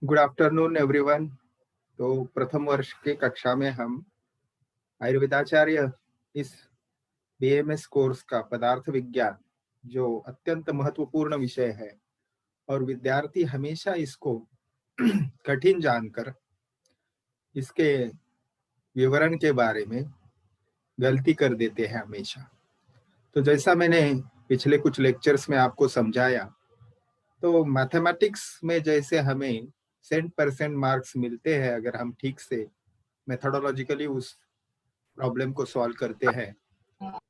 Good afternoon everyone. तो प्रथम वर्ष की कक्षा में हम आयुर्वेदाचार्य इस बीएमएस कोर्स का पदार्थ विज्ञान, जो अत्यंत महत्वपूर्ण विषय है और विद्यार्थी हमेशा इसको कठिन जानकर इसके विवरण के बारे में गलती कर देते हैं हमेशा। तो जैसा मैंने पिछले कुछ लेक्चर्स में आपको समझाया, तो मैथमेटिक्स में जैसे हमें 100% मार्क्स मिलते हैं अगर हम ठीक से मेथोडोलॉजिकली उस प्रॉब्लम को सॉल्व करते हैं,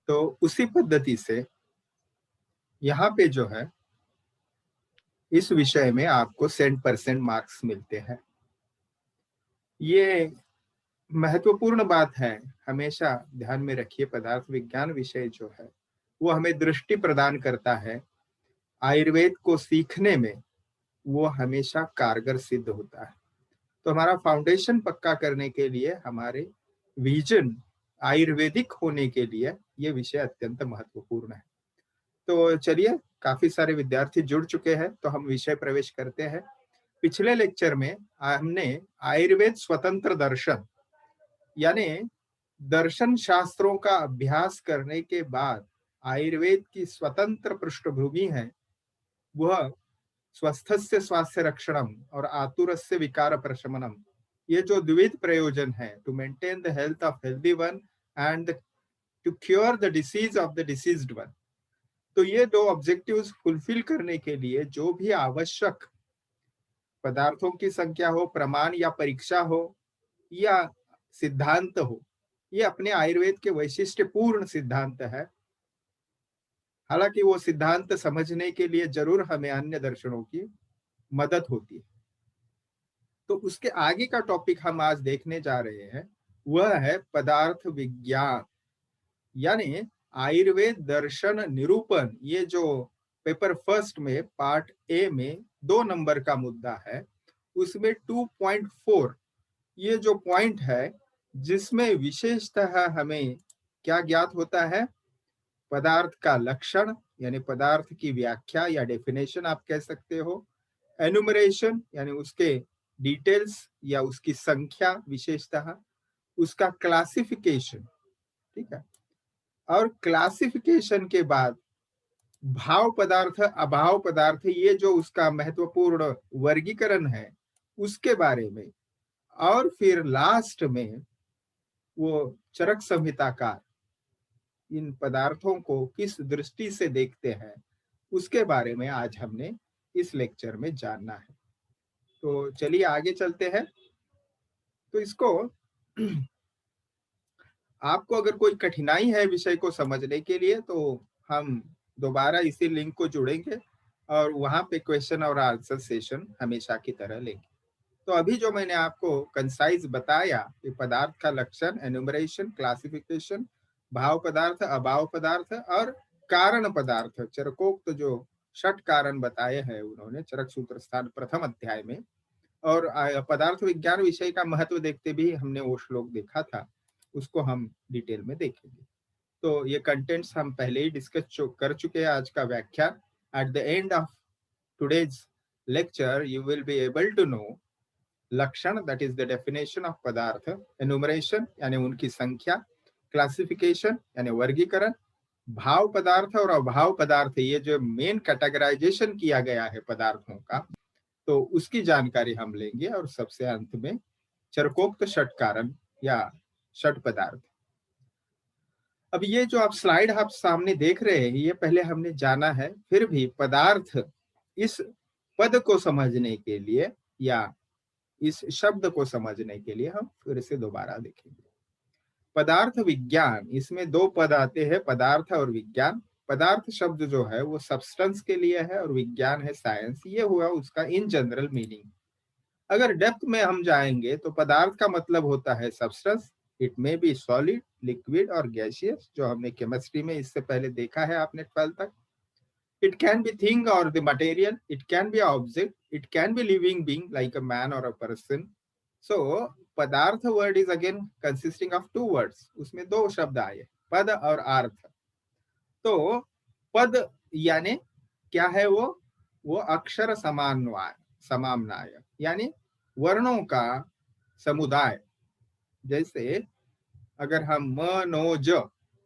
तो उसी पद्धति से यहाँ पे जो है इस विषय में आपको 100% मार्क्स मिलते हैं। ये महत्वपूर्ण बात है, हमेशा ध्यान में रखिए। पदार्थ विज्ञान विषय जो है वो हमें दृष्टि प्रदान करता है, आयुर्वेद को सीखने में वो हमेशा कारगर सिद्ध होता है। तो हमारा फाउंडेशन पक्का करने के लिए, हमारे विजन आयुर्वेदिक होने के लिए ये विषय अत्यंत महत्वपूर्ण है। तो चलिए, काफी सारे विद्यार्थी जुड़ चुके हैं, तो हम विषय प्रवेश करते हैं। पिछले लेक्चर में हमने आयुर्वेद स्वतंत्र दर्शन, यानी दर्शन शास्त्रों का अभ्यास करने के बाद आयुर्वेद की स्वतंत्र पृष्ठभूमि है, वह स्वस्थस्य स्वास्थ्य रक्षणम और आतुरस्य विकार प्रशमनम, ये जो द्विविध प्रयोजन है, to maintain the health of healthy one and to cure the disease of the diseased one. तो ये दो ऑब्जेक्टिव्स फुलफिल करने के लिए जो भी आवश्यक पदार्थों की संख्या हो, प्रमाण या परीक्षा हो या सिद्धांत हो, ये अपने आयुर्वेद के वैशिष्ट्यपूर्ण सिद्धांत है। हालांकि वो सिद्धांत समझने के लिए जरूर हमें अन्य दर्शनों की मदद होती है। तो उसके आगे का टॉपिक हम आज देखने जा रहे हैं, वह है पदार्थ विज्ञान, यानी आयुर्वेद दर्शन निरूपण। ये जो पेपर फर्स्ट में पार्ट ए में 2 नंबर का मुद्दा है, उसमें 2.4 ये जो पॉइंट है, जिसमें विशेषतः हमें क्या ज्ञात होता है? पदार्थ का लक्षण, यानी पदार्थ की व्याख्या या डेफिनेशन आप कह सकते हो। एनुमरेशन यानी उसके डिटेल्स या उसकी संख्या, विशेषतः उसका क्लासिफिकेशन, ठीक है। और क्लासिफिकेशन के बाद भाव पदार्थ, अभाव पदार्थ, ये जो उसका महत्वपूर्ण वर्गीकरण है उसके बारे में, और फिर लास्ट में वो चरक संहिताकार इन पदार्थों को किस दृष्टि से देखते हैं, उसके बारे में आज हमने इस लेक्चर में जानना है। तो चलिए आगे चलते हैं। तो इसको आपको अगर कोई कठिनाई है विषय को समझने के लिए, तो हम दोबारा इसी लिंक को जुड़ेंगे और वहां पे क्वेश्चन और आंसर सेशन हमेशा की तरह लेंगे। तो अभी जो मैंने आपको कंसाइज बताया कि पदार्थ का लक्षण, एनुमरेशन, क्लासिफिकेशन, भाव पदार्थ, अभाव पदार्थ और कारण पदार्थ, चरकोक्त जो 6 कारण बताए हैं उन्होंने चरक सूत्र स्थान प्रथम अध्याय में। और पदार्थ विज्ञान विषय का महत्व देखते भी हमने वो श्लोक देखा था, उसको हम डिटेल में देखेंगे। तो ये कंटेंट्स हम पहले ही डिस्कस कर चुके हैं। आज का व्याख्यान, at the end of today's lecture you will be able to know लक्षण, that is the definition of पदार्थ, एनुमरेशन यानी उनकी संख्या, क्लासिफिकेशन यानी वर्गीकरण, भाव पदार्थ और अभाव पदार्थ, ये जो मेन कैटेगराइजेशन किया गया है पदार्थों का, तो उसकी जानकारी हम लेंगे। और सबसे अंत में चरकोक्त 6 कारण या 6 पदार्थ। अब ये जो आप स्लाइड आप सामने देख रहे हैं, ये पहले हमने जाना है, फिर भी पदार्थ इस पद को समझने के लिए या इस शब्द को समझने के लिए हम फिर से दोबारा देखेंगे। पदार्थ विज्ञान, इसमें 2 पद आते हैं, पदार्थ और विज्ञान। पदार्थ शब्द जो है वो सब्सटेंस के लिए है और विज्ञान है साइंस। ये हुआ उसका इन जनरल मीनिंग। अगर डेप्थ में हम जाएंगे तो पदार्थ का मतलब होता है substance. It may be solid, liquid और गैसियस, जो हमने केमिस्ट्री में इससे पहले देखा है आपने 12 तक। It can be thing or the material. It can be object. It can be living being like a man or a person. So पदार्थ word is again consisting of 2 words. उसमें 2 शब्द आए, पद और अर्थ। तो पद यानी क्या है? वो अक्षर समान्वय, समाम्नाय, यानी वर्णों का समुदाय। जैसे अगर हम म नो ज,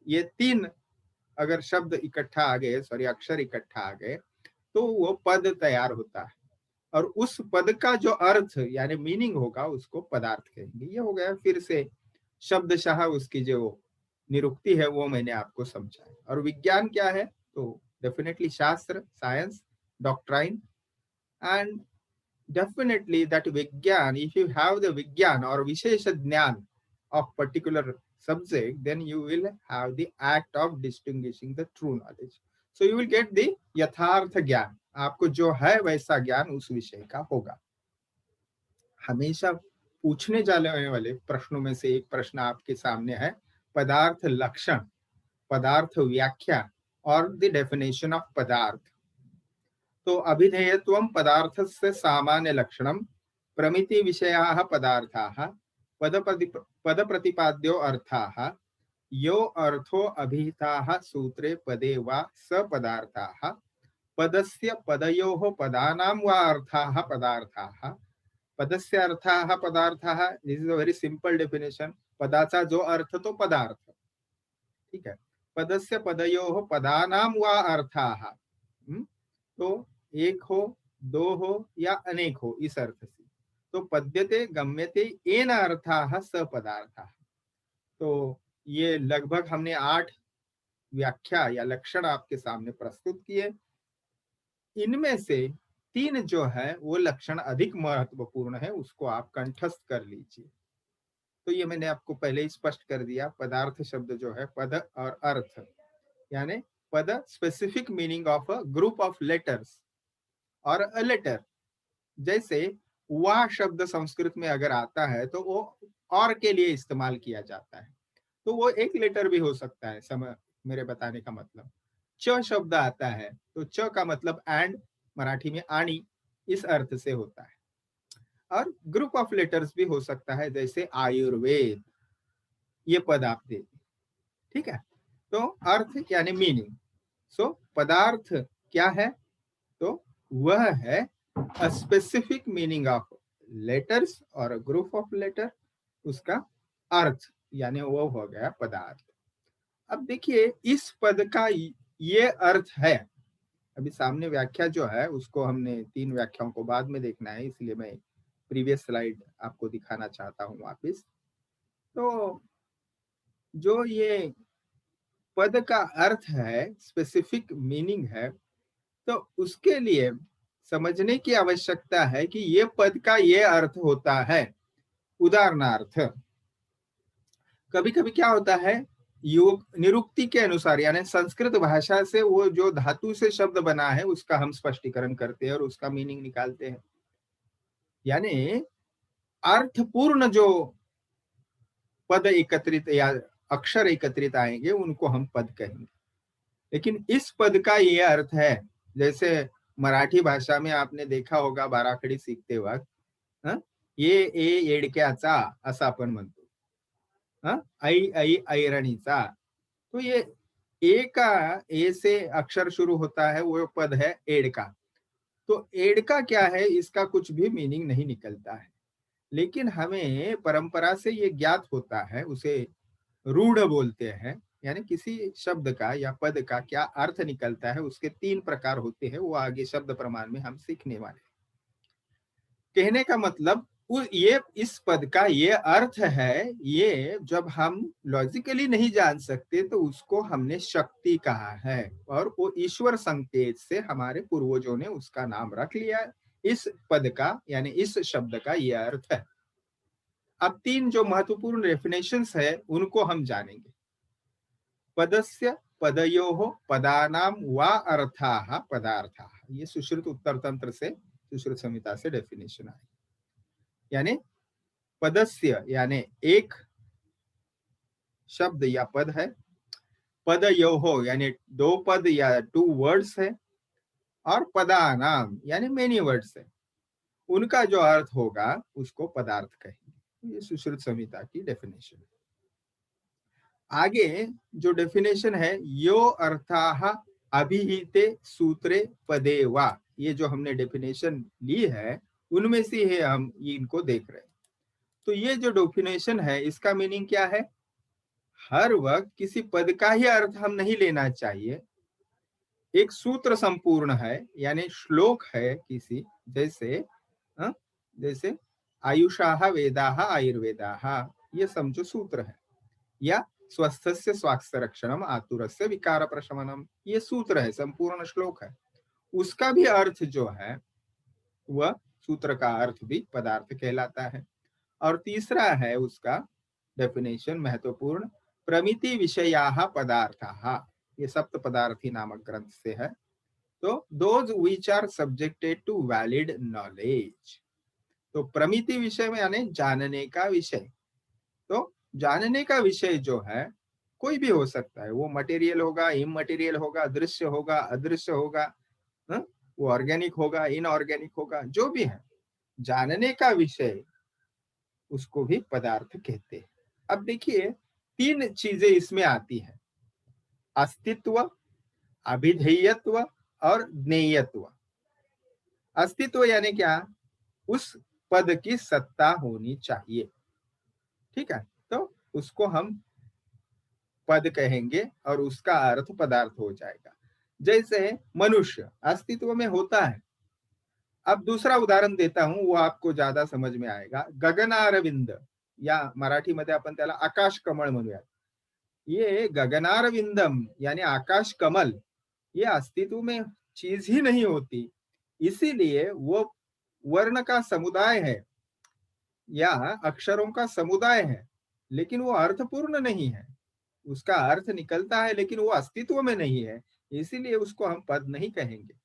ये 3 अगर शब्द इकट्ठा आ गए, सॉरी अक्षर इकट्ठा आ गए, तो वो पद तैयार होता है, और उस पद का जो अर्थ यानी मीनिंग होगा उसको पदार्थ कहेंगे। ये हो गया फिर से शब्दशः उसकी जो निरुक्ति है वो मैंने आपको समझाया। और विज्ञान क्या है? तो डेफिनेटली शास्त्र, science, doctrine, and definitely that Vigyan, if you have the Vigyan or Vishesha Jnana of particular subject, then you will have the act of distinguishing the true knowledge. So you will get the यथार्थ ज्ञान, आपको जो है वैसा ज्ञान उस विषय का होगा। हमेशा पूछने जाने वाले प्रश्नों में से एक प्रश्न आपके सामने है, पदार्थ लक्षण, पदार्थ व्याख्या और द डेफिनेशन ऑफ पदार्थ। तो अभिधेयत्वं पदार्थस्य सामान्य लक्षणं, प्रमिति विषयाः पदार्थाः, पद प्रतिपाद्यो अर्थाः, यो अर्थो अभिहिताः सूत्रे पदे वा स पदार्थाः, पदस्य पदयोः पदानां वा अर्थाः पदार्थाः, पदस्य अर्थाः पदार्थाः, this is a very simple definition. पदाचा जो अर्थ तो पदार्थ, ठीक है। पदस्य पदयोः पदानां वा अर्थाः, तो एक हो, दो हो या अनेक हो, इस अर्थ से। तो पद्यते गम्यते येन अर्थाः स पदार्थाः। तो ये लगभग हमने 8 व्याख्या या लक्षण आपके सामने प्रस्तुत किए। इनमें से 3 जो है वो लक्षण अधिक महत्वपूर्ण है, उसको आप कंठस्थ कर लीजिए। तो ये मैंने आपको पहले ही स्पष्ट कर दिया। पदार्थ शब्द जो है पद और अर्थ, यानी पद specific meaning of a group of letters और अ लेटर। जैसे वह शब्द संस्कृत में अगर आता है तो वो और के लिए इस्तेमाल किया जाता है, तो वो एक लेटर भी हो सकता है। मेरे बताने का मतलब, च शब्द आता है तो च का मतलब एंड, मराठी में आनी, इस अर्थ से होता है। और ग्रुप ऑफ लेटर्स भी हो सकता है, जैसे आयुर्वेद, ये पद आप दे, ठीक है। तो अर्थ यानी मीनिंग। सो पदार्थ क्या है? तो वह है a specific meaning of letters और a group of letter, उसका अर्थ यानी वो हो गया पदार्थ। अब देखिए इस पद का ये अर्थ है। अभी सामने व्याख्या जो है उसको हमने 3 व्याख्याओं को बाद में देखना है, इसलिए मैं प्रीवियस स्लाइड आपको दिखाना चाहता हूँ वापस। तो जो ये पद का अर्थ है, स्पेसिफिक मीनिंग है, तो उसके लिए समझने की आवश्यकता है कि ये पद का ये अर्थ होता है। उदाहरणार्थ, कभी कभी क्या होता है, योग निरुक्ति के अनुसार यानी संस्कृत भाषा से वो जो धातु से शब्द बना है उसका हम स्पष्टीकरण करते हैं और उसका मीनिंग निकालते हैं। यानी अर्थपूर्ण जो पद एकत्रित या अक्षर एकत्रित आएंगे उनको हम पद कहेंगे। लेकिन इस पद का ये अर्थ है, जैसे मराठी भाषा में आपने देखा होगा बाराखडी सीखते वक्त, ये ए येडक्याचा असं आपण म्हणतो, आई आई ऐरणीचा। तो ये ए का, ए से अक्षर शुरू होता है, वो पद है एड़का। तो एड़का क्या है, इसका कुछ भी मीनिंग नहीं निकलता है। लेकिन हमें परंपरा से ये ज्ञात होता है, उसे रूढ़ बोलते हैं, यानी किसी शब्द का या पद का क्या अर्थ निकलता है, उसके 3 प्रकार होते हैं, वो आगे शब्द प्रमाण में हम सीखने वाले हैं। कहने का मतलब ये इस पद का ये अर्थ है, ये जब हम लॉजिकली नहीं जान सकते तो उसको हमने शक्ति कहा है, और वो ईश्वर संकेत से हमारे पूर्वजों ने उसका नाम रख लिया। इस पद का यानी इस शब्द का ये अर्थ है। अब 3 जो महत्वपूर्ण डेफिनेशंस है उनको हम जानेंगे। पदस्य पदयोः पदानां वा अर्थाः पदार्थाः, ये सुश्रुत उत्तर तंत्र से, सुश्रुत संहिता से डेफिनेशन आई। यानी पदस्य यानी एक शब्द या पद है, पदयोः यानी 2 पद या 2 वर्ड्स है, और पदानाम यानी मेनी वर्ड्स है, उनका जो अर्थ होगा उसको पदार्थ कहेंगे। ये सुश्रुत संहिता की डेफिनेशन है। आगे जो डेफिनेशन है, यो अर्थाः अभिहिते सूत्रे पदे वा, ये जो हमने डेफिनेशन ली है उनमें से ही हम इनको देख रहे हैं। तो ये जो डेफिनेशन है इसका मीनिंग क्या है? हर वक्त किसी पद का ही अर्थ हम नहीं लेना चाहिए। एक सूत्र संपूर्ण है, यानी श्लोक है किसी, जैसे अ, जैसे आयुषाः वेदाः आयुर्वेदाः, ये समझो सूत्र है। या स्वस्थस्य स्वास्थ्य रक्षणम आतुरस्य विकार प्रशमनम, ये सूत्र है, संपूर्ण श्लोक है। उसका भी अर्थ जो है वह सूत्र का अर्थ भी पदार्थ कहलाता है। और तीसरा है उसका डेफिनेशन महत्वपूर्ण, प्रमिति विषयाः पदार्थाः, ये सप्त पदार्थी नामक ग्रंथ से है। तो those which are subjected to valid knowledge. तो प्रमिति विषय में यानी जानने का विषय। तो जानने का विषय जो है कोई भी हो सकता है, वो मटेरियल होगा, इमटेरियल होगा, दृश्य होगा, अदृश्य होगा, वो ऑर्गेनिक होगा, इनऑर्गेनिक होगा, जो भी है जानने का विषय, उसको भी पदार्थ कहते हैं। अब देखिए, तीन चीजें इसमें आती है, अस्तित्व, अभिधेयत्व और ज्ञेयत्व। अस्तित्व यानी क्या? उस पद की सत्ता होनी चाहिए, ठीक है, तो उसको हम पद कहेंगे और उसका अर्थ पदार्थ हो जाएगा। जैसे मनुष्य अस्तित्व में होता है। अब दूसरा उदाहरण देता हूं, वो आपको ज्यादा समझ में आएगा। गगनारविंद, या मराठी मध्ये आपण त्याला आकाश कमळ म्हणूयात। ये गगनारविंदम यानी आकाश कमल, ये अस्तित्व में चीज ही नहीं होती, इसीलिए वो वर्ण का समुदाय है या अक्षरों का समुदाय है, लेकिन वो अर्थपूर्ण नहीं है। उसका अर्थ निकलता है लेकिन वो अस्तित्व में नहीं है, इसीलिए उसको हम पद नहीं कहेंगे।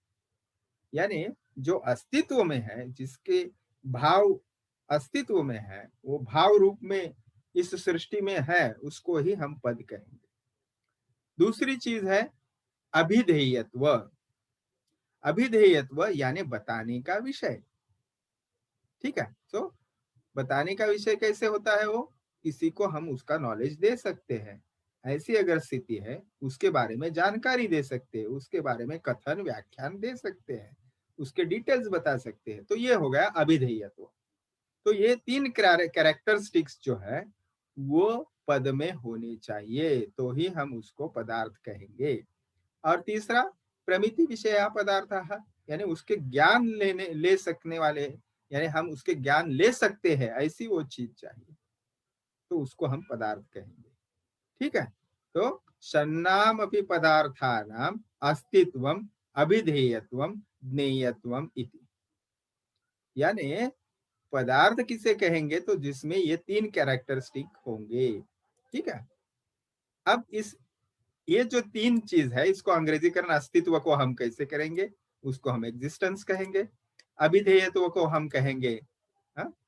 यानी जो अस्तित्व में है, जिसके भाव अस्तित्व में है, वो भाव रूप में इस सृष्टि में है, उसको ही हम पद कहेंगे। दूसरी चीज है अभिधेयत्व। अभिधेयत्व यानी बताने का विषय, ठीक है। तो बताने का विषय कैसे होता है? वो किसी को हम उसका नॉलेज दे सकते हैं, ऐसी अगर स्थिति है उसके बारे में जानकारी दे सकते हैं, उसके बारे में कथन व्याख्यान दे सकते हैं, उसके डिटेल्स बता सकते हैं, तो ये हो गया अभिधेयत्व। तो ये तीन कैरेक्टरिस्टिक्स जो है वो पद में होनी चाहिए, तो ही हम उसको पदार्थ कहेंगे। और तीसरा प्रमिति विषय पदार्थ, यानी उसके ज्ञान ले सकने वाले, यानी हम उसके ज्ञान ले सकते हैं ऐसी वो चीज चाहिए, तो उसको हम पदार्थ कहेंगे, ठीक है। तो षण्णाम अपि पदार्थानाम अस्तित्वम अभिधेयत्वम ज्ञेयत्वम इति, यानी पदार्थ किसे कहेंगे? तो जिसमें ये तीन कैरेक्टरिस्टिक होंगे, ठीक है। अब इस ये जो तीन चीज है, इसको अंग्रेजीकरण अस्तित्व को हम कैसे करेंगे? उसको हम एग्जिस्टेंस कहेंगे। अभिधेयत्व को हम कहेंगे,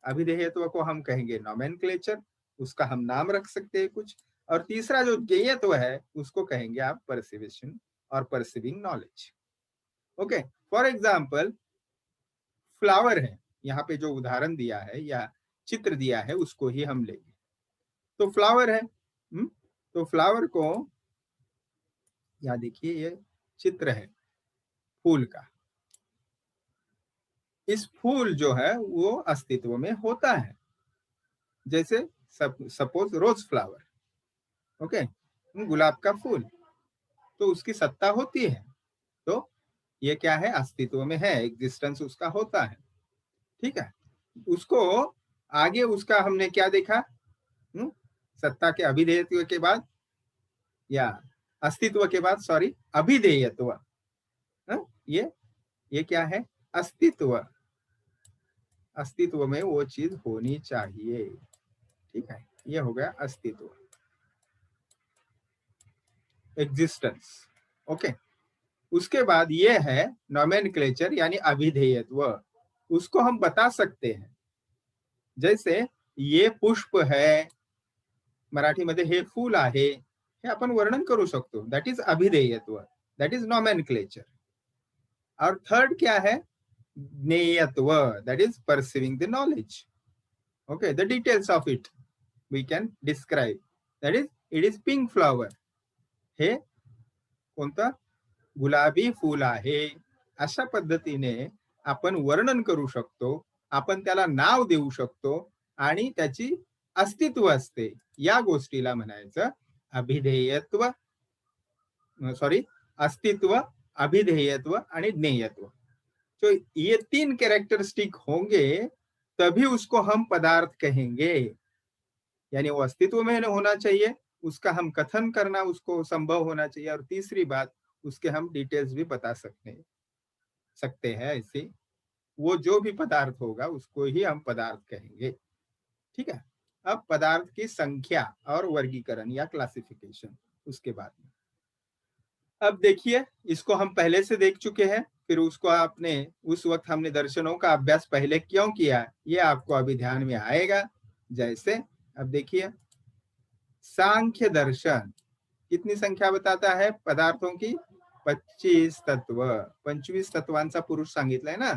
अभिधेयत्व को हम कहेंगे नॉमेनक्लेचर, उसका हम नाम रख सकते हैं कुछ। और तीसरा जो ज्ञेयत्व है उसको कहेंगे आप परसिवेशन और perceiving knowledge. Okay, for example flower है, यहाँ पे जो उदाहरण दिया है या चित्र दिया है उसको ही हम लेंगे। तो फ्लावर है, तो फ्लावर को, यहाँ देखिए ये चित्र है फूल का। इस फूल जो है वो अस्तित्व में होता है, जैसे सपोज रोज फ्लावर, ओके, गुलाब का फूल, तो उसकी सत्ता होती है। तो ये क्या है? अस्तित्व में है, एग्जिस्टेंस उसका होता है, ठीक है। उसको आगे उसका हमने क्या देखा? सत्ता के अभिधेयत्व के बाद, या अस्तित्व के बाद, सॉरी, अभिधेयत्व, ये क्या है? अस्तित्व। अस्तित्व में वो चीज होनी चाहिए, ठीक है, ये हो गया अस्तित्व, एग्जिस्टेंस, ओके। उसके बाद ये है नॉमेनक्लेचर यानी अभिधेयत्व, उसको हम बता सकते हैं। जैसे ये पुष्प है, मराठी मध्ये हे फूल आहे, हे आपण वर्णन करू शकतो, दॅट इज अभिधेयत्व, दॅट इज नॉमेनक्लेचर। और थर्ड क्या है? ज्ञेयत्व, that is perceiving the knowledge, okay, the details of it we can describe, that is it is pink flower, हे कोणता? गुलाबी फूल आहे, अशा पद्धतीने आपण वर्णन करू शकतो आपण त्याला नाव देऊ शकतो आणि त्याची अस्तित्व असते, या गोष्टीला म्हणायचं अभिधेयत्व, सॉरी, अस्तित्व, अभिधेयत्व आणि ज्ञेयत्व। तो ये तीन कैरेक्टरिस्टिक होंगे तभी उसको हम पदार्थ कहेंगे। यानी वो अस्तित्व में होना चाहिए, उसका हम कथन करना उसको संभव होना चाहिए, और तीसरी बात, उसके हम डिटेल्स भी बता सकते हैं ऐसे। वो जो भी पदार्थ होगा उसको ही हम पदार्थ कहेंगे। ठीक है। अब पदार्थ की संख्या और वर्गीकरण या क्लासिफिकेशन उसके बाद में। अब देखिए, इसको हम पहले से देख चुके हैं, फिर उसको आपने उस वक्त हमने दर्शनों का अभ्यास पहले क्यों किया, ये आपको अभी ध्यान में आएगा। जैसे अब देखिए, सांख्य दर्शन कितनी संख्या बताता है पदार्थों की? 25 तत्व, 25 तत्वांचा पुरुष सांगितलाय ना।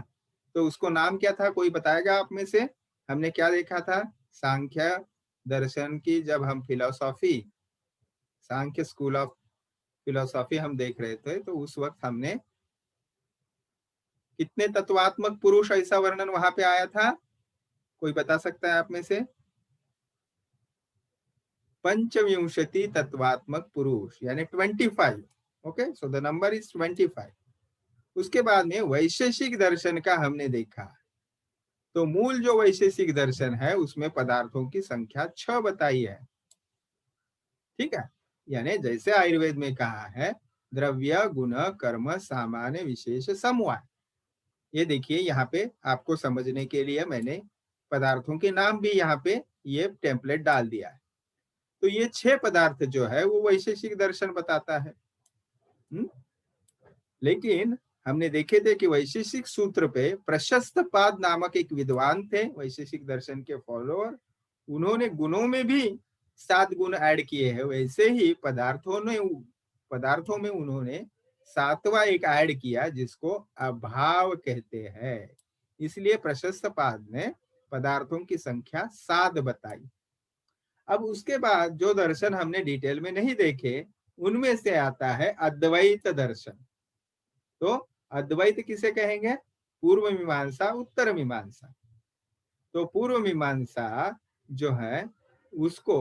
तो उसको नाम क्या था, कोई बताएगा आप में से? हमने क्या देखा था सांख्य दर्शन की, जब हम philosophy, Sankhya school of philosophy हम देख रहे थे, तो उस वक्त हमने कितने तत्वात्मक पुरुष, ऐसा वर्णन वहां पे आया था? कोई बता सकता है आप में से? पंचविंशति तत्वात्मक पुरुष, यानी 25। Okay, so the number is 25। उसके बाद में वैशेषिक दर्शन का हमने देखा, तो मूल जो वैशेषिक दर्शन है उसमें पदार्थों की संख्या 6 बताई है। ठीक है। यानी जैसे आयुर्वेद में कहा है, द्रव्य गुण कर्म सामान्य विशेष समवाय। ये देखिए, यहाँ पे आपको समझने के लिए मैंने पदार्थों के नाम भी यहाँ पे ये टेम्पलेट डाल दिया है। तो ये 6 पदार्थ जो है वो वैशेषिक दर्शन बताता है। लेकिन हमने देखे थे कि वैशेषिक सूत्र पे प्रशस्त पाद नामक एक विद्वान थे, वैशेषिक दर्शन के फॉलोअर। उन्होंने गुणों में भी 7 गुण ऐड किए हैं, वैसे ही पदार्थों में उन्होंने 7वां एक ऐड किया, जिसको अभाव कहते हैं। इसलिए प्रशस्त पाद ने पदार्थों की संख्या 7 बताई। अब उसके बाद जो दर्शन हमने डिटेल में नहीं देखे, उनमें से आता है अद्वैत दर्शन। तो अद्वैत किसे कहेंगे? पूर्व मीमांसा, उत्तर मीमांसा। तो पूर्व मीमांसा जो है उसको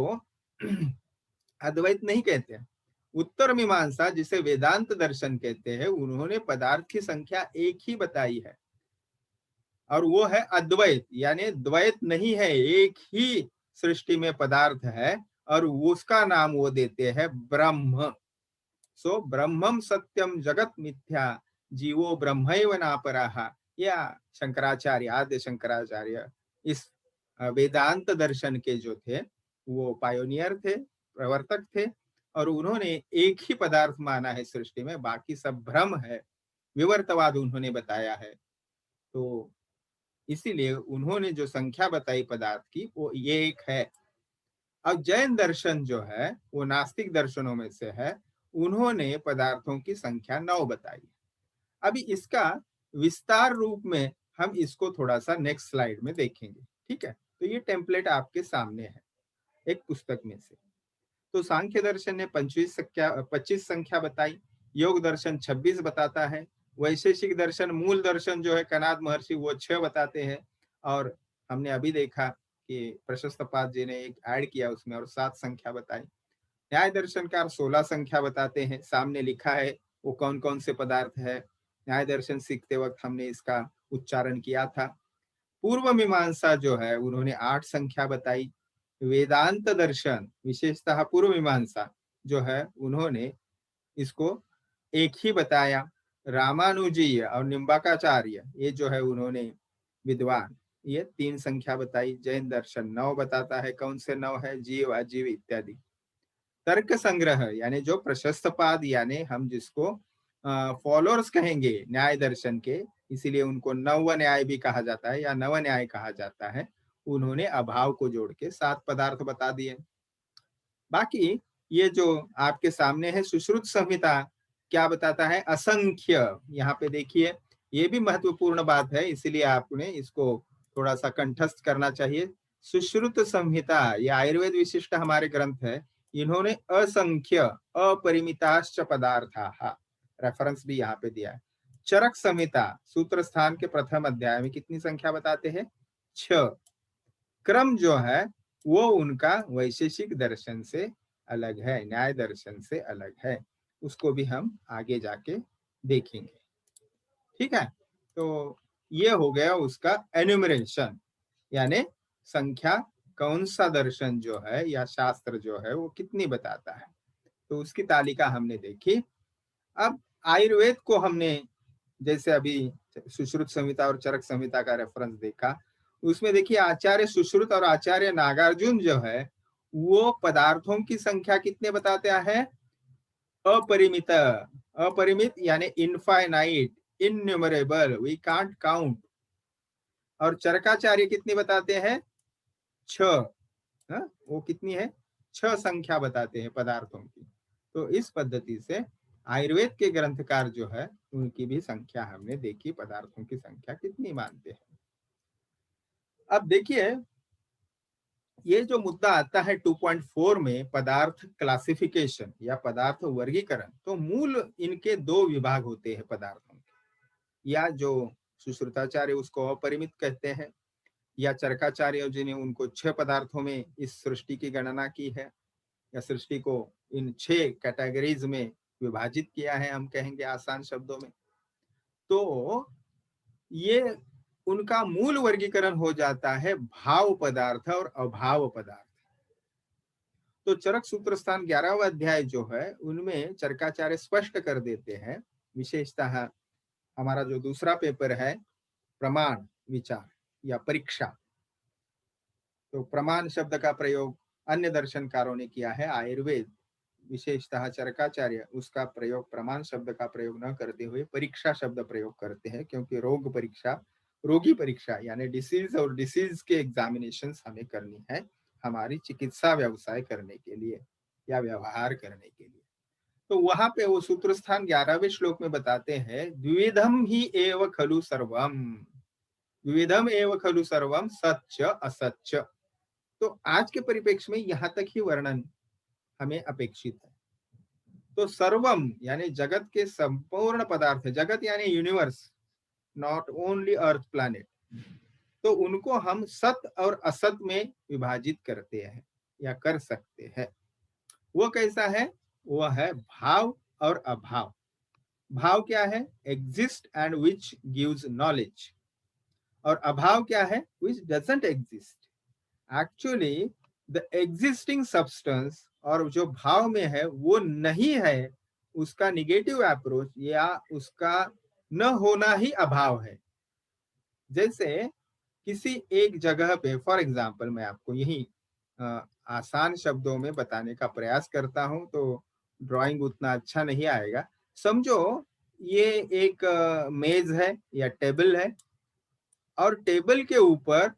अद्वैत नहीं कहते। उत्तर मीमांसा, जिसे वेदांत दर्शन कहते हैं, उन्होंने पदार्थ की संख्या एक ही बताई है, और वो है अद्वैत, यानी द्वैत नहीं है, एक ही सृष्टि में पदार्थ है, और उसका नाम वो देते हैं ब्रह्म। सो ब्रह्मम सत्यम जगत मिथ्या जीवो ब्रह्मैव नापराः, या शंकराचार्य, आद्य शंकराचार्य इस वेदांत दर्शन के जो थे वो पायोनियर थे, प्रवर्तक थे, और उन्होंने एक ही पदार्थ माना है सृष्टि में, बाकी सब भ्रम है, विवर्तवाद उन्होंने बताया है। तो इसीलिए उन्होंने जो संख्या बताई पदार्थ की वो ये एक है। अब जैन दर्शन जो है वो नास्तिक दर्शनों में से है, उन्होंने पदार्थों की संख्या 9 बताई। अभी इसका विस्तार रूप में हम इसको थोड़ा सा नेक्स्ट स्लाइड में देखेंगे। ठीक है। तो ये टेम्पलेट आपके सामने है एक पुस्तक में से। तो सांख्य दर्शन ने 25 संख्या बताई, योग दर्शन 26 बताता है, वैशेषिक दर्शन मूल दर्शन जो है कनाद महर्षि वो 6 बताते हैं, और हमने अभी देखा कि प्रशस्त पाद जी ने एक ऐड किया उसमें और 7 संख्या बताई। न्याय दर्शनकार 16 संख्या बताते हैं, सामने लिखा है वो कौन कौन से पदार्थ है। न्याय दर्शन सीखते वक्त हमने इसका उच्चारण किया था। पूर्व मीमांसा जो है उन्होंने 8 संख्या बताई। वेदांत दर्शन विशेषतः पूर्व मीमांसा जो है उन्होंने इसको एक ही बताया। रामानुजीय और निम्बाकाचार्य ये जो है उन्होंने विद्वान ये 3 संख्या बताई। जैन दर्शन 9 बताता है, कौन से 9 है? जीव अजीव इत्यादि। तर्क संग्रह यानी जो प्रशस्त पाद, यानी हम जिसको फॉलोअर्स कहेंगे न्याय दर्शन के, इसीलिए उनको नव न्याय भी कहा जाता है या नव न्याय कहा जाता है, उन्होंने अभाव को जोड़ के 7 पदार्थ बता दिए। बाकी ये जो आपके सामने है सुश्रुत संहिता क्या बताता है? असंख्य। यहाँ पे देखिए, ये भी महत्वपूर्ण बात है, इसीलिए आपने इसको थोड़ा सा कंठस्थ करना चाहिए। सुश्रुत संहिता ये आयुर्वेद विशिष्ट हमारे ग्रंथ है, इन्होंने असंख्य अपरिमिताश्च पदार्थाः रेफरेंस भी यहाँ पे दिया है। चरक संहिता सूत्र स्थान के प्रथम अध्याय में कितनी संख्या बताते हैं? छह। क्रम जो है वो उनका वैशेषिक दर्शन से अलग है, न्याय दर्शन से अलग है, उसको भी हम आगे जाके देखेंगे। ठीक है, तो ये हो गया उसका एन्यूमरेशन, यानी संख्या कौन सा दर्शन जो है या शास्त्र जो है वो कितनी बताता है, तो उसकी तालिका हमने देखी। अब आयुर्वेद को हमने जैसे अभी सुश्रुत संहिता और चरक संहिता का रेफरेंस देखा, उसमें देखिए आचार्य सुश्रुत और आचार्य नागार्जुन जो है वो पदार्थों की संख्या कितने बताते हैं, अपरिमित। अपरिमित यानी infinite, innumerable, we can't count. और चरकाचार्य कितनी बताते हैं, छह। वो कितनी है, छह संख्या बताते हैं पदार्थों की। तो इस पद्धति से आयुर्वेद के ग्रंथकार जो है उनकी भी संख्या हमने देखी, पदार्थों की संख्या कितनी मानते हैं। अब देखिए ये जो मुद्दा आता है 2.4 में पदार्थ क्लासिफिकेशन या पदार्थ वर्गीकरण, तो मूल इनके दो विभाग होते हैं पदार्थों के, या जो सुश्रुताचार्य उसको अपरिमित कहते हैं, या चरकाचार्य जी ने उनको छह पदार्थों में इस सृष्टि की गणना की है, या सृष्टि को इन छह कैटेगरीज में विभाजित किया है, हम कहेंगे आसान शब्दों में। तो ये उनका मूल वर्गीकरण हो जाता है भाव पदार्थ और अभाव पदार्थ। तो चरक सूत्र स्थान 11वां अध्याय जो है उनमें चरकाचार्य स्पष्ट कर देते हैं, विशेषतः हमारा जो दूसरा पेपर है प्रमाण विचार या परीक्षा, तो प्रमाण शब्द का प्रयोग अन्य दर्शनकारों ने किया है, आयुर्वेद विशेषतः चरकाचार्य उसका प्रयोग प्रमाण शब्द का प्रयोग न करते हुए परीक्षा शब्द प्रयोग करते हैं, क्योंकि रोग परीक्षा, रोगी परीक्षा यानी डिसीज और डिसीज के एग्जामिनेशन हमें करनी है हमारी चिकित्सा व्यवसाय करने के लिए या व्यवहार करने के लिए। तो वहां पे वो सूत्र स्थान 11वें श्लोक में बताते हैं द्विविधम ही एव खलु सर्वम, द्विविधम एव खलु सर्वम सच्च असच्च। तो आज के परिप्रेक्ष्य में यहाँ तक ही वर्णन हमें अपेक्षित है। तो सर्वम यानी जगत के संपूर्ण पदार्थ, जगत यानी universe, not only earth planet, तो उनको हम सत और असत में विभाजित करते हैं या कर सकते हैं। वो कैसा है, वो है भाव और अभाव। भाव क्या है, exist and which gives knowledge, और अभाव क्या है, विच doesn't exist. Actually the existing substance और जो भाव में है वो नहीं है, उसका निगेटिव अप्रोच या उसका न होना ही अभाव है। जैसे किसी एक जगह पे, फॉर एग्जांपल मैं आपको यही आसान शब्दों में बताने का प्रयास करता हूं, तो ड्राइंग उतना अच्छा नहीं आएगा। समझो ये एक मेज है या टेबल है, और टेबल के ऊपर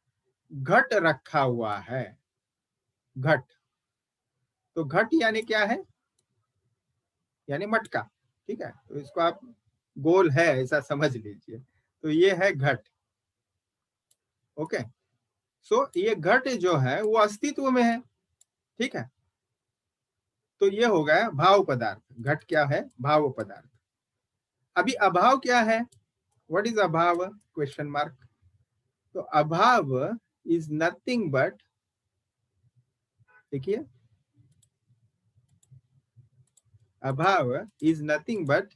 घट रखा हुआ है, घट। तो घट यानी क्या है, यानी मटका। ठीक है, तो इसको आप गोल है ऐसा समझ लीजिए, तो ये है घट। ओके, सो ये घट जो है वो अस्तित्व में है। ठीक है, तो ये हो गया भाव पदार्थ। घट क्या है, भाव पदार्थ। अभी अभाव क्या है, व्हाट इज अभाव, क्वेश्चन मार्क। तो अभाव इज नथिंग बट, देखिए अभाव इज नथिंग बट,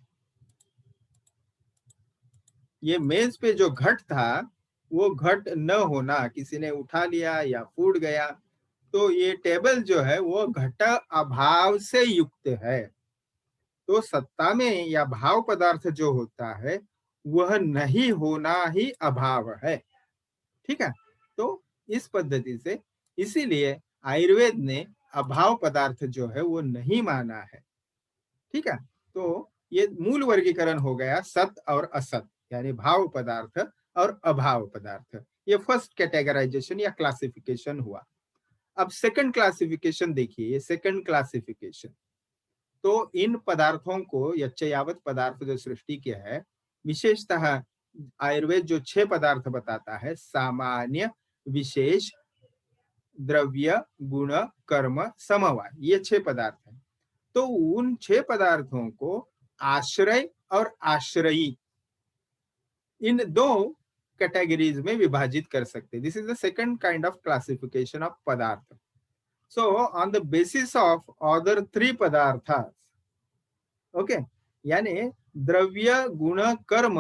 ये मेज पे जो घट था वो घट न होना, किसी ने उठा लिया या फूट गया, तो ये टेबल जो है वो घट अभाव से युक्त है। तो सत्ता में या भाव पदार्थ जो होता है वह नहीं होना ही अभाव है। ठीक है, तो इस पद्धति से इसीलिए आयुर्वेद ने अभाव पदार्थ जो है वो नहीं माना है। ठीक है, तो ये मूल वर्गीकरण हो गया सत और असत, यानी भाव पदार्थ और अभाव पदार्थ। ये फर्स्ट कैटेगराइजेशन या क्लासिफिकेशन हुआ। अब सेकंड क्लासिफिकेशन देखिए, ये सेकंड क्लासिफिकेशन, तो इन पदार्थों को यच्चयावत पदार्थ जो सृष्टि के है, विशेषतः आयुर्वेद जो छह पदार्थ बताता है, सामान्य, विशेष, द्रव्य, गुण, कर्म, समवाय, ये छह पदार्थ हैं। तो उन छह पदार्थों को आश्रय और आश्रयी, इन दो कैटेगरीज में विभाजित कर सकते हैं। This is the second kind of classification of पदार्थ। So on the basis of other three पदार्थ, ओके, यानी द्रव्य गुण कर्म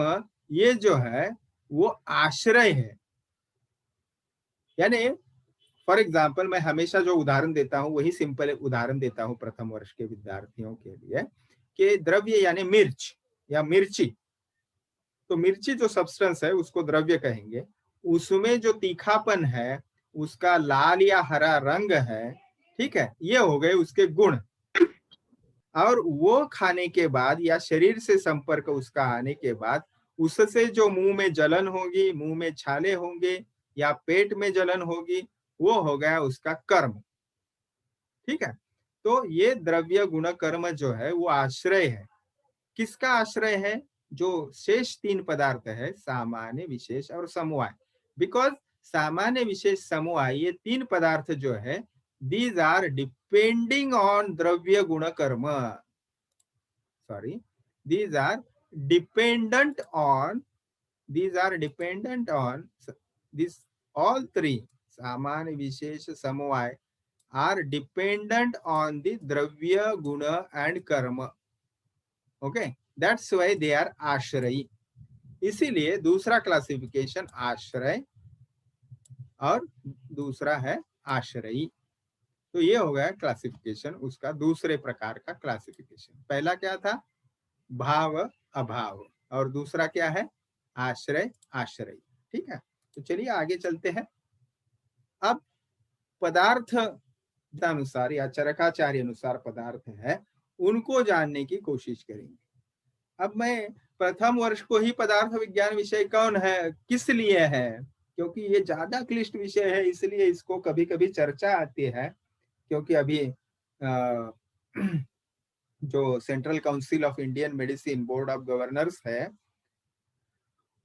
ये जो है वो आश्रय है। यानी फॉर एग्जाम्पल मैं हमेशा जो उदाहरण देता हूं वही सिंपल उदाहरण देता हूं प्रथम वर्ष के विद्यार्थियों के लिए, कि द्रव्य यानी मिर्च या मिर्ची, तो मिर्ची जो सब्सटेंस है उसको द्रव्य कहेंगे। उसमें जो तीखापन है, उसका लाल या हरा रंग है, ठीक है, ये हो गए उसके गुण। और वो खाने के बाद या शरीर से संपर्क उसका आने के बाद उससे जो मुंह में जलन होगी, मुंह में छाले होंगे या पेट में जलन होगी, वो हो गया उसका कर्म। ठीक है, तो ये द्रव्य गुण कर्म जो है वो आश्रय है। किसका आश्रय है? जो शेष तीन पदार्थ है, सामान्य विशेष और समवाय। बिकॉज सामान्य विशेष समवाय ये तीन पदार्थ जो है, दीज आर डिपेंडिंग ऑन द्रव्य गुण कर्म, sorry, these are dependent on, these are dependent on this, all three saman vishesh samvay are dependent on the dravya guna and karma. Okay, that's why they are ashrayi. इसीलिए दूसरा classification आश्रय और दूसरा है आश्रयी। तो ये हो गया क्लासिफिकेशन उसका, दूसरे प्रकार का क्लासिफिकेशन। पहला क्या था? भाव अभाव, और दूसरा क्या है? आश्रय आश्रय। ठीक है, तो चलिए आगे चलते हैं। अब पदार्थ अनुसार या चरकाचार्य अनुसार पदार्थ है, उनको जानने की कोशिश करेंगे। अब मैं प्रथम वर्ष को ही पदार्थ विज्ञान विषय कौन है, किस लिए है, क्योंकि ये ज्यादा क्लिष्ट विषय है, इसलिए इसको कभी कभी चर्चा आती है। क्योंकि अभी जो central council of Indian medicine board of governors है,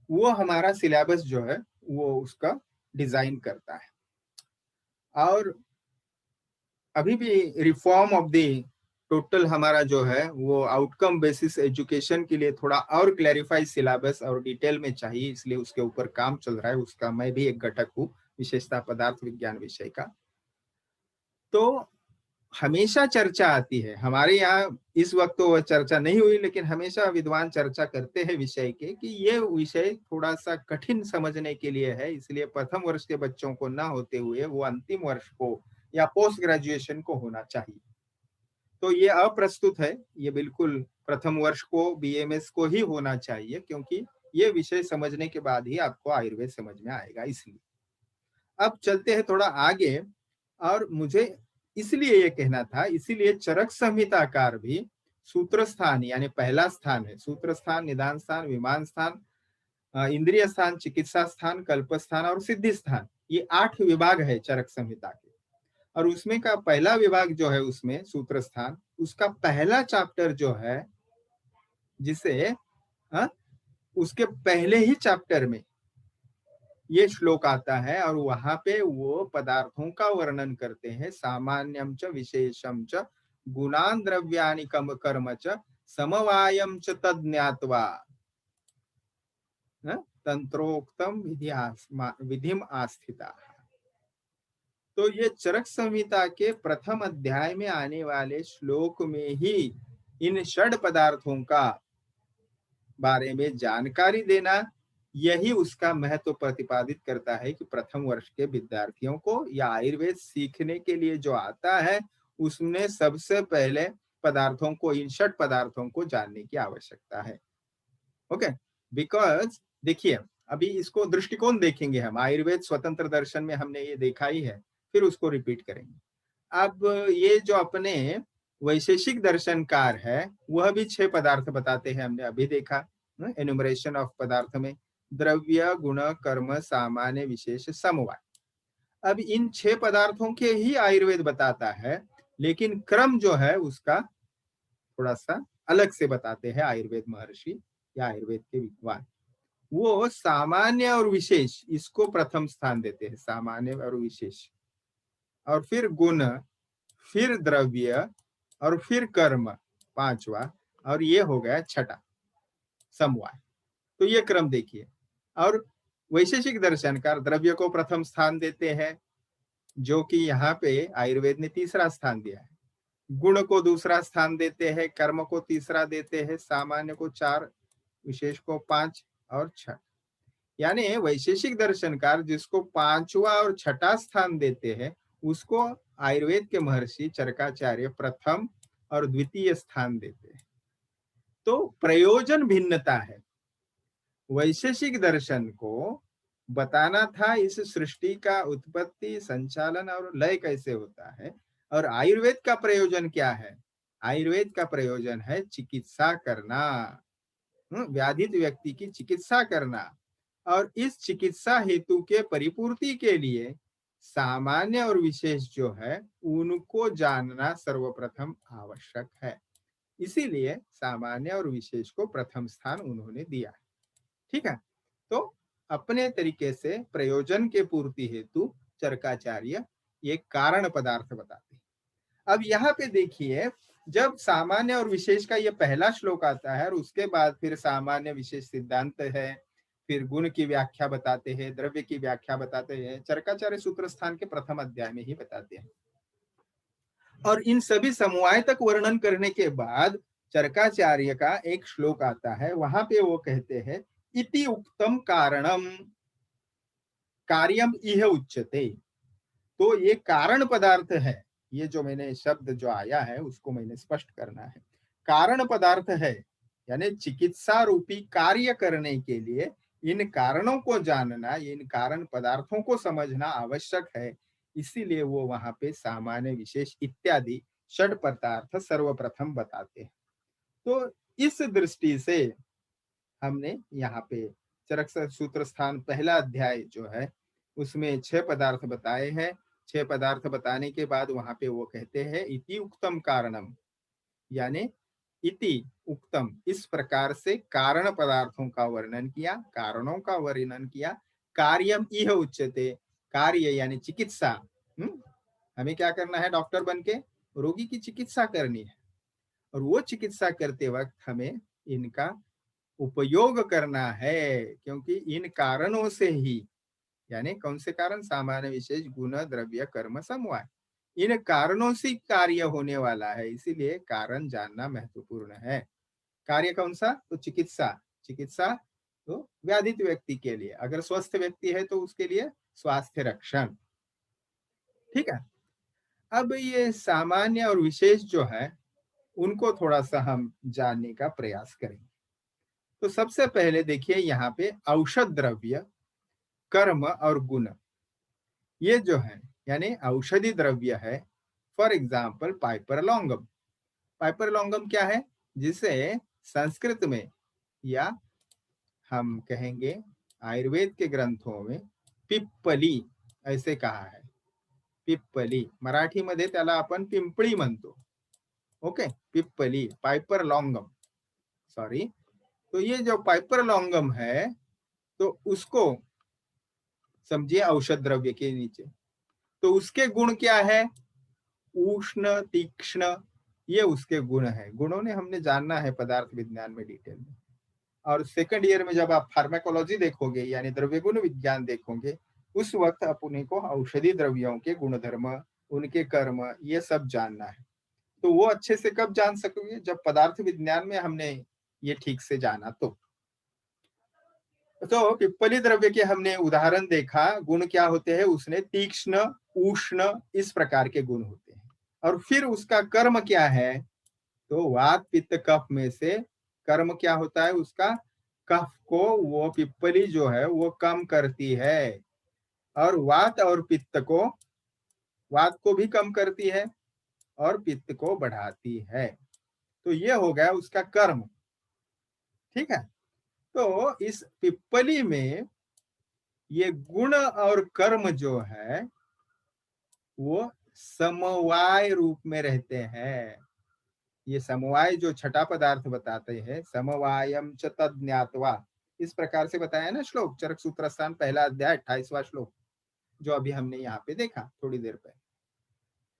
वो हमारा सिलेबस जो है वो उसका डिजाइन करता है। और अभी भी रिफॉर्म ऑफ द टोटल हमारा जो है वो आउटकम बेसिस एजुकेशन के लिए थोड़ा और क्लैरिफाई सिलेबस और डिटेल में चाहिए, इसलिए उसके ऊपर काम चल रहा है। उसका मैं भी एक घटक हूँ, विशेषता पदार्थ विज्ञान विषय का। तो हमेशा चर्चा आती है हमारे यहाँ, इस वक्त तो वह चर्चा नहीं हुई, लेकिन हमेशा विद्वान चर्चा करते हैं विषय के कि ये विषय थोड़ा सा कठिन समझने के लिए है, इसलिए प्रथम वर्ष के बच्चों को ना होते हुए वो अंतिम वर्ष को या पोस्ट ग्रेजुएशन को होना चाहिए। तो ये अप्रस्तुत है, ये बिल्कुल प्रथम वर्ष को बीएमएस को ही होना चाहिए, क्योंकि ये विषय समझने के बाद ही आपको आयुर्वेद समझ में आएगा। इसलिए अब चलते हैं थोड़ा आगे। और मुझे इसलिए ये कहना था, इसीलिए चरक संहिताकार भी सूत्र स्थान यानी पहला स्थान है, सूत्र स्थान, निदान स्थान, विमान स्थान, इंद्रिय स्थान, चिकित्सा स्थान, कल्प स्थान और सिद्धि स्थान, ये 8 विभाग है चरक संहिता के। और उसमें का पहला विभाग जो है उसमें सूत्र स्थान, उसका पहला चैप्टर जो है, जिसे उसके पहले ही चैप्टर में ये श्लोक आता है और वहां पे वो पदार्थों का वर्णन करते हैं। सामान्यम च विशेषम च गुणान द्रव्यानि कर्म च समवायम च तद ज्ञात्वा तंत्रोक्तम विधिम आस्थिता। तो ये चरक संहिता के प्रथम अध्याय में आने वाले श्लोक में ही इन षड पदार्थों का बारे में जानकारी देना, यही उसका महत्व प्रतिपादित करता है कि प्रथम वर्ष के विद्यार्थियों को या आयुर्वेद सीखने के लिए जो आता है, उसने सबसे पहले पदार्थों को, इन षट पदार्थों को जानने की आवश्यकता है। ओके, बिकॉज देखिए अभी इसको दृष्टिकोण देखेंगे हम, आयुर्वेद स्वतंत्र दर्शन में हमने ये देखा ही है, फिर उसको रिपीट करेंगे। अब ये जो अपने वैशेषिक दर्शनकार है, वह भी 6 पदार्थ बताते हैं, हमने अभी देखा एनुमरेशन ऑफ पदार्थ में, द्रव्य गुण कर्म सामान्य विशेष समवाय। अब इन 6 पदार्थों के ही आयुर्वेद बताता है, लेकिन क्रम जो है उसका थोड़ा सा अलग से बताते हैं आयुर्वेद महर्षि या आयुर्वेद के विद्वान। वो सामान्य और विशेष इसको प्रथम स्थान देते हैं, सामान्य और विशेष, और फिर गुण, फिर द्रव्य और फिर कर्म पांचवा, और ये हो गया छठा समवाय। तो ये क्रम देखिए। और वैशेषिक दर्शनकार द्रव्य को प्रथम स्थान देते हैं, जो कि यहाँ पे आयुर्वेद ने तीसरा स्थान दिया है। गुण को दूसरा स्थान देते हैं, कर्म को तीसरा देते हैं, सामान्य को 4, विशेष को 5 और 6। यानी वैशेषिक दर्शनकार जिसको 5वां और 6ठा स्थान देते हैं, उसको आयुर्वेद के महर्षि चरकाचार्य प्रथम और द्वितीय स्थान देते हैं। तो प्रयोजन भिन्नता है। वैशेषिक दर्शन को बताना था इस सृष्टि का उत्पत्ति, संचालन और लय कैसे होता है, और आयुर्वेद का प्रयोजन क्या है? आयुर्वेद का प्रयोजन है चिकित्सा करना, व्याधित व्यक्ति की चिकित्सा करना, और इस चिकित्सा हेतु के परिपूर्ति के लिए सामान्य और विशेष जो है उनको जानना सर्वप्रथम आवश्यक है। इसीलिए सामान्य और विशेष को प्रथम स्थान उन्होंने दिया है। ठीक है, तो अपने तरीके से प्रयोजन के पूर्ति हेतु चरकाचार्य ये कारण पदार्थ बताते हैं। अब यहाँ पे देखिए, जब सामान्य और विशेष का ये पहला श्लोक आता है और उसके बाद फिर सामान्य विशेष सिद्धांत है, फिर गुण की व्याख्या बताते हैं, द्रव्य की व्याख्या बताते हैं, चरकाचार्य सूत्र स्थान के प्रथम अध्याय में ही बताते हैं। और इन सभी समवाय तक वर्णन करने के बाद चरकाचार्य का एक श्लोक आता है, वहां पे वो कहते हैं इति उक्तम कारणम कार्यम इह उच्यते। तो ये कारण पदार्थ है, ये जो मैंने शब्द जो आया है उसको मैंने स्पष्ट करना है। कारण पदार्थ है यानी चिकित्सा रूपी कार्य करने के लिए इन कारणों को जानना, इन कारण पदार्थों को समझना आवश्यक है। इसीलिए वो वहां पे सामान्य विशेष इत्यादि षड पदार्थ सर्वप्रथम बताते हैं। तो इस दृष्टि से हमने यहाँ पे चरक सूत्र स्थान पहला अध्याय जो है उसमें 6 पदार्थ बताए हैं। 6 पदार्थ बताने के बाद वहां पे वो कहते हैं इति उक्तम कारणम, यानी इति उक्तम, इस प्रकार से कारण पदार्थों का वर्णन किया, कारणों का वर्णन किया। कार्यम इह उच्यते, कार्य यानी चिकित्सा। हमें क्या करना है? डॉक्टर बन के रोगी की चिकित्सा करनी है, और वो चिकित्सा करते वक्त हमें इनका उपयोग करना है, क्योंकि इन कारणों से ही, यानी कौन से कारण? सामान्य विशेष गुण द्रव्य कर्म समवाय, इन कारणों से कार्य होने वाला है। इसीलिए कारण जानना महत्वपूर्ण है। कार्य कौन सा? तो चिकित्सा। चिकित्सा तो व्याधित व्यक्ति के लिए, अगर स्वस्थ व्यक्ति है तो उसके लिए स्वास्थ्य रक्षण। ठीक है, अब ये सामान्य और विशेष जो है उनको थोड़ा सा हम जानने का प्रयास करेंगे। तो सबसे पहले देखिए यहाँ पे औषध द्रव्य, कर्म और गुण, ये जो है यानी औषधि द्रव्य है। For example पाइपरलॉन्गम। पाइपरलॉन्गम क्या है? जिसे संस्कृत में या हम कहेंगे आयुर्वेद के ग्रंथों में पिप्पली ऐसे कहा है। पिप्पली, मराठी मध्ये त्याला आपण पिंपळी म्हणतो। ओके, पिप्पली, पाइपरलॉन्गम, सॉरी। तो ये जो पाइपरलॉन्गम है तो उसको समझिए औषध द्रव्य के नीचे। तो उसके गुण क्या है? उष्ण, तीक्ष्ण, ये उसके गुण है। गुणों ने हमने जानना है पदार्थ विज्ञान में डिटेल में। और सेकंड ईयर में जब आप फार्माकोलॉजी देखोगे यानी द्रव्य गुण विज्ञान देखोगे, उस वक्त अपने को औषधि द्रव्यों के गुणधर्म, उनके कर्म, ये सब जानना है। तो वो अच्छे से कब जान सकोगे? जब पदार्थ विज्ञान में हमने ये ठीक से जाना। तो पिप्पली द्रव्य के हमने उदाहरण देखा, गुण क्या होते हैं उसने? तीक्ष्ण, उष्ण, इस प्रकार के गुण होते हैं। और फिर उसका कर्म क्या है? तो वात पित्त कफ में से कर्म क्या होता है उसका? कफ को वो पिप्पली जो है वो कम करती है, और वात और पित्त को, वात को भी कम करती है और पित्त को बढ़ाती है। तो ये हो गया उसका कर्म। ठीक है, तो इस पिप्पली में ये गुण और कर्म जो है वो समवाय रूप में रहते हैं। ये समवाय जो छठा पदार्थ बताते हैं, समवायम च तद ज्ञात्वा, इस प्रकार से बताया ना श्लोक, चरक सूत्र स्थान पहला अध्याय 28वां श्लोक, जो अभी हमने यहाँ पे देखा थोड़ी देर पहले।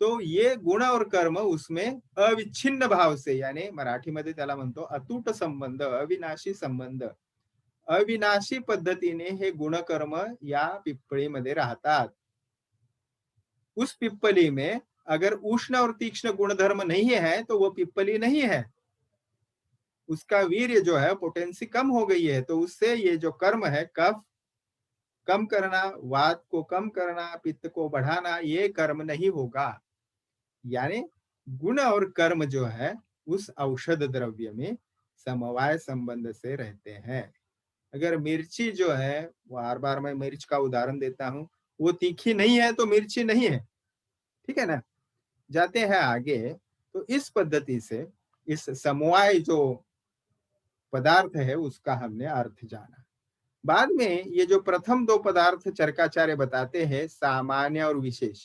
तो ये गुण और कर्म उसमें अविच्छिन्न भाव से, यानी मराठी मध्ये त्याला म्हणतो अतूट संबंध, अविनाशी संबंध, अविनाशी पद्धतीने हे गुणकर्म या पिप्पळीमध्ये राहतात. उस पिप्पली में अगर उष्ण और तीक्ष्ण गुणधर्म नहीं है तो वो पिप्पली नहीं है, उसका वीर्य जो है पोटेंसी कम हो गई है, तो उससे ये जो कर्म है कफ कम करना, वात को कम करना, पित्त को बढ़ाना, ये कर्म नहीं होगा। यानी गुण और कर्म जो है उस औषध द्रव्य में समवाय संबंध से रहते हैं। अगर मिर्ची जो है, बार बार मैं मिर्च का उदाहरण देता हूं, वो तीखी नहीं है तो मिर्ची नहीं है, ठीक है ना। जाते हैं आगे, तो इस पद्धति से इस समवाय जो पदार्थ है उसका हमने अर्थ जाना। बाद में ये जो प्रथम दो पदार्थ चरकाचार्य बताते हैं, सामान्य और विशेष,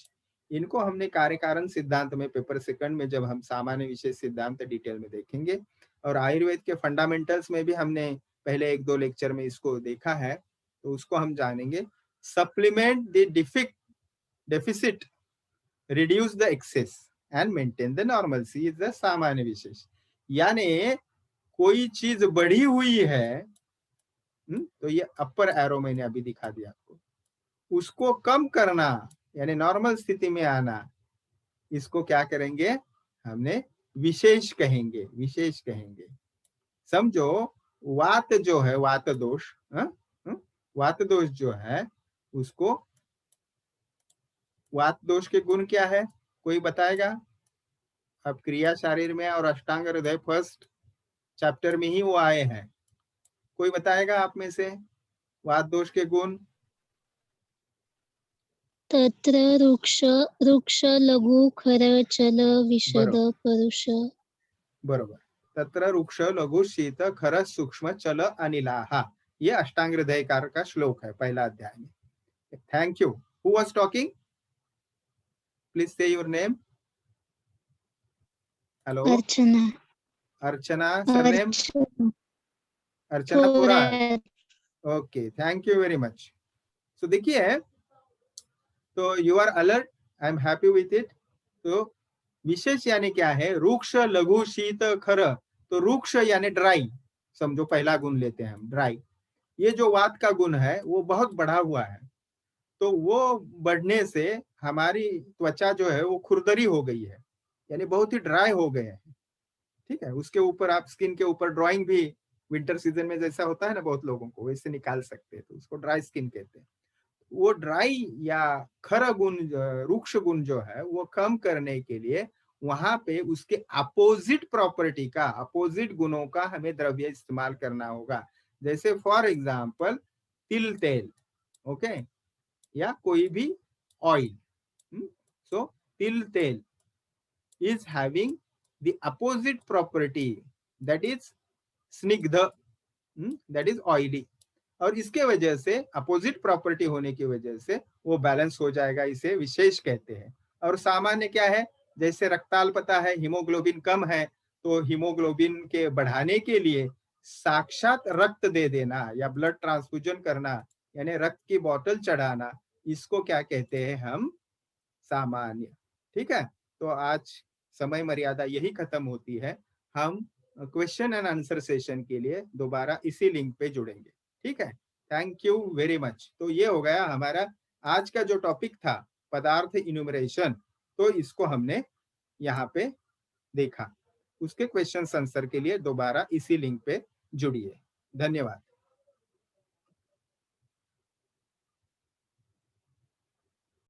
इनको हमने कार्यकारण सिद्धांत में पेपर सेकंड में जब हम सामान्य विशेष सिद्धांत डिटेल में देखेंगे, और आयुर्वेद के फंडामेंटल्स में भी हमने पहले एक दो लेक्चर में इसको देखा है, तो उसको हम जानेंगे। Supplement the deficit, reduce the excess and maintain the normalcy is the सामान्य विशेष। यानी कोई चीज बढ़ी हुई है, तो ये अपर एरो मैंने अभी दिखा दिया आपको, उसको कम करना यानी नॉर्मल स्थिति में आना, इसको क्या करेंगे, हमने विशेष कहेंगे, विशेष कहेंगे। समझो, वात जो है, वात दोष, वात दोष जो है उसको, वात दोष के गुण क्या है, कोई बताएगा? अब क्रिया शारीर में और अष्टांग हृदय फर्स्ट चैप्टर में ही वो आए हैं, कोई बताएगा आप में से वात दोष के गुण? तत्र रुक्ष लघु खर चल विशद परुष। बरोबर. तत्र रुक्ष लघु शीत खर सूक्ष्म चल अनिलाहा, ये अष्टांग हृदयकार का श्लोक है, पहला अध्याय में। Thank you. Who was talking? Please say your name. Hello. Archana. Archana surname? Archana पूरा है. Okay, thank you very much. So देखिए, तो you are alert, I am happy with it. तो विशेष यानी क्या है, रुक्ष लघु शीत खर. तो रुक्ष यानी ड्राई, समझो पहला गुण लेते हैं हम, ड्राई. ये जो वात का गुण है वो बहुत बढ़ा हुआ है, तो वो बढ़ने से हमारी त्वचा जो है वो खुरदरी हो गई है, यानी बहुत ही ड्राई हो गए हैं, ठीक है। उसके ऊपर आप स्किन के ऊपर ड्राइंग भी विंटर सीजन में जैसा होता है ना बहुत लोगों को, वैसे निकाल सकते हैं, तो उसको ड्राई स्किन कहते हैं। वो ड्राई या खर गुण, रुक्ष गुण जो है वो कम करने के लिए वहां पे उसके अपोजिट प्रॉपर्टी का, अपोजिट गुणों का हमें द्रव्य इस्तेमाल करना होगा। जैसे फॉर एग्जाम्पल तिल तेल, ओके, या कोई भी ऑयल. सो तिल तेल is having the opposite property, that is स्निग्ध, that is oily. और इसके वजह से, अपोजिट प्रॉपर्टी होने की वजह से वो बैलेंस हो जाएगा, इसे विशेष कहते हैं। और सामान्य क्या है, जैसे रक्ताल्पता है, हीमोग्लोबिन कम है, तो हीमोग्लोबिन के बढ़ाने के लिए साक्षात रक्त दे देना या ब्लड ट्रांसफ्यूजन करना, यानी रक्त की बोतल चढ़ाना, इसको क्या कहते हैं हम, सामान्य। ठीक है, तो आज समय मर्यादा यही खत्म होती है। हम क्वेश्चन एंड आंसर सेशन के लिए दोबारा इसी लिंक पे जुड़ेंगे, ठीक है। Thank you very much. तो ये हो गया हमारा आज का जो टॉपिक था, पदार्थ इन्यूमरेशन, तो इसको हमने यहाँ पे देखा। उसके क्वेश्चन आंसर के लिए दोबारा इसी लिंक पे जुड़िए। धन्यवाद।